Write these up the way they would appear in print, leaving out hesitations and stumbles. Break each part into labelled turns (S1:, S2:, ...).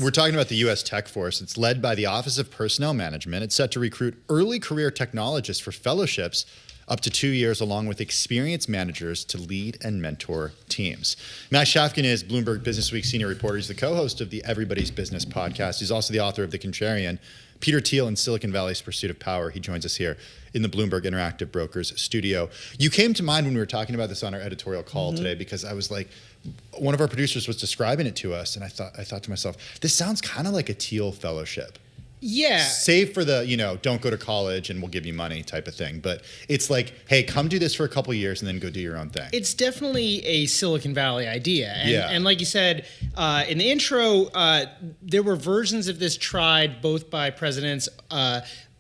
S1: We're talking about the U.S. Tech Force. It's led by the Office of Personnel Management. It's set to recruit early career technologists for fellowships up to 2 years, along with experienced managers to lead and mentor teams. Matt Shafkin is Bloomberg Businessweek senior reporter. He's the co-host of the Everybody's Business podcast. He's also the author of The Contrarian, Peter Thiel in Silicon Valley's Pursuit of Power. He joins us here in the Bloomberg Interactive Brokers studio. You came to mind when we were talking about this on our editorial call today, because I was like, one of our producers was describing it to us, and I thought to myself, this sounds kind of like a Thiel fellowship.
S2: Yeah.
S1: Save for the, don't go to college and we'll give you money type of thing. But it's like, hey, come do this for a couple of years and then go do your own thing.
S2: It's definitely a Silicon Valley idea. And like you said, in the intro, there were versions of this tried both by presidents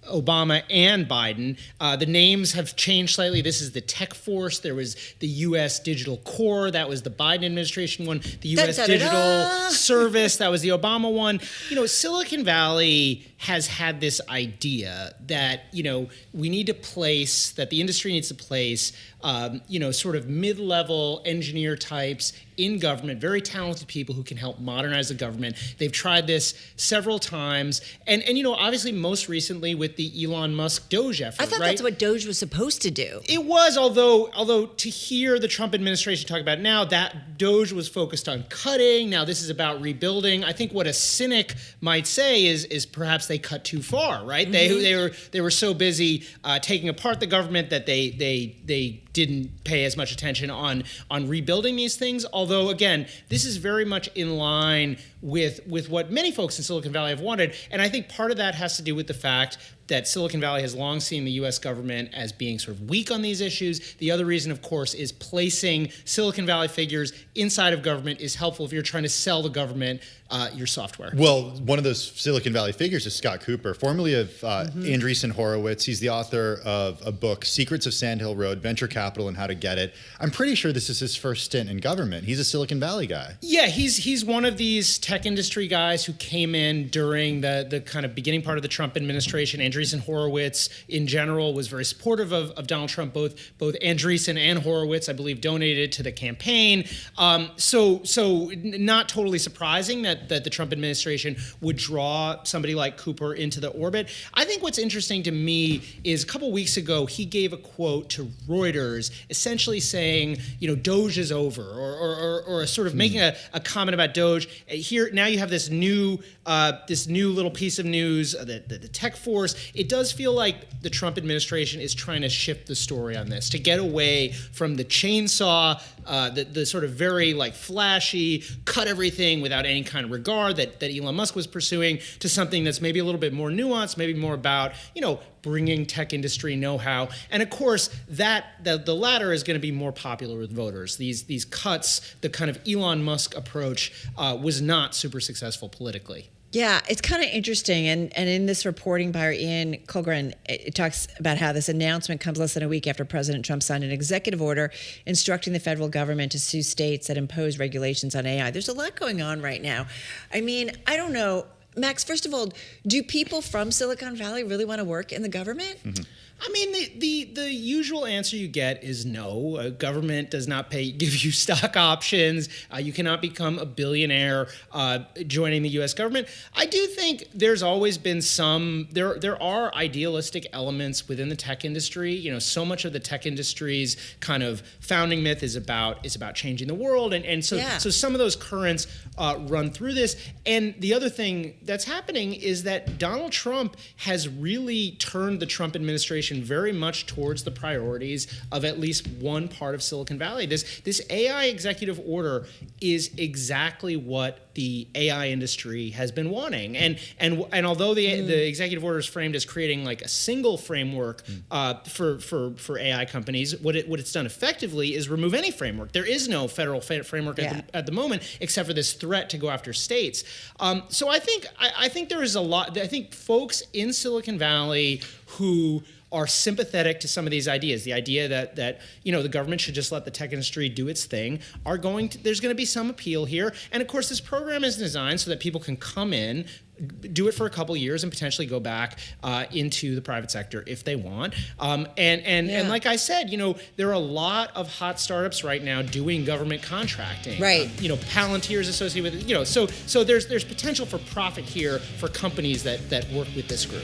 S2: Obama and Biden. The names have changed slightly. This is the Tech Force. There was the U.S. Digital Corps. That was the Biden administration one. The U.S. Digital Service. That was the Obama one. Silicon Valley has had this idea that, we need to place, that the industry needs to place, sort of mid-level engineer types in government, very talented people who can help modernize the government. They've tried this several times. And obviously most recently with the Elon Musk Doge effort,
S3: I thought that's what Doge was supposed to do.
S2: It was, although to hear the Trump administration talk about now, that Doge was focused on cutting. Now this is about rebuilding. I think what a cynic might say is perhaps they cut too far, right? They were so busy taking apart the government that they didn't pay as much attention on rebuilding these things. Although, again, this is very much in line with what many folks in Silicon Valley have wanted. And I think part of that has to do with the fact that Silicon Valley has long seen the U.S. government as being sort of weak on these issues. The other reason, of course, is placing Silicon Valley figures inside of government is helpful if you're trying to sell the government your software.
S1: Well, one of those Silicon Valley figures is Scott Kupor, formerly of Andreessen Horowitz. He's the author of a book, Secrets of Sand Hill Road, Venture Capital and How to Get It. I'm pretty sure this is his first stint in government. He's a Silicon Valley guy.
S2: Yeah, he's one of these tech industry guys who came in during the kind of beginning part of the Trump administration. Andreessen Horowitz, in general, was very supportive of Donald Trump. Both Andreessen and Horowitz, I believe, donated to the campaign. So not totally surprising that the Trump administration would draw somebody like Kupor into the orbit. I think what's interesting to me is a couple weeks ago, he gave a quote to Reuters, essentially saying, Doge is over, or sort of making a comment about Doge. Here now you have this new little piece of news, the Tech Force. It does feel like the Trump administration is trying to shift the story on this, to get away from the chainsaw, the sort of very flashy, cut everything without any kind of regard that Elon Musk was pursuing, to something that's maybe a little bit more nuanced, maybe more about, bringing tech industry know-how. And of course, the latter is going to be more popular with voters. These cuts, the kind of Elon Musk approach, was not super successful politically.
S3: Yeah, it's kind of interesting. And in this reporting by Ian Colgren, it talks about how this announcement comes less than a week after President Trump signed an executive order instructing the federal government to sue states that impose regulations on AI. There's a lot going on right now. I mean, I don't know. Max, first of all, do people from Silicon Valley really want to work in the government? Mm-hmm.
S2: I mean, the usual answer you get is no. Government does not give you stock options. You cannot become a billionaire joining the U.S. government. I do think there's always been there are idealistic elements within the tech industry. So much of the tech industry's kind of founding myth is about changing the world, and so some of those currents run through this. And the other thing that's happening is that Donald Trump has really turned the Trump administration very much towards the priorities of at least one part of Silicon Valley. This AI executive order is exactly what the AI industry has been wanting. And although the executive order is framed as creating a single framework for AI companies, what it's done effectively is remove any framework. There is no federal framework at the moment, except for this threat to go after states. So I think there is a lot. I think folks in Silicon Valley who are sympathetic to some of these ideas, the idea that the government should just let the tech industry do its thing, there's going to be some appeal here. And of course, this program is designed so that people can come in, do it for a couple years and potentially go back into the private sector if they want. And like I said, there are a lot of hot startups right now doing government contracting.
S3: Right.
S2: Palantir's associated with it. So there's potential for profit here for companies that work with this group.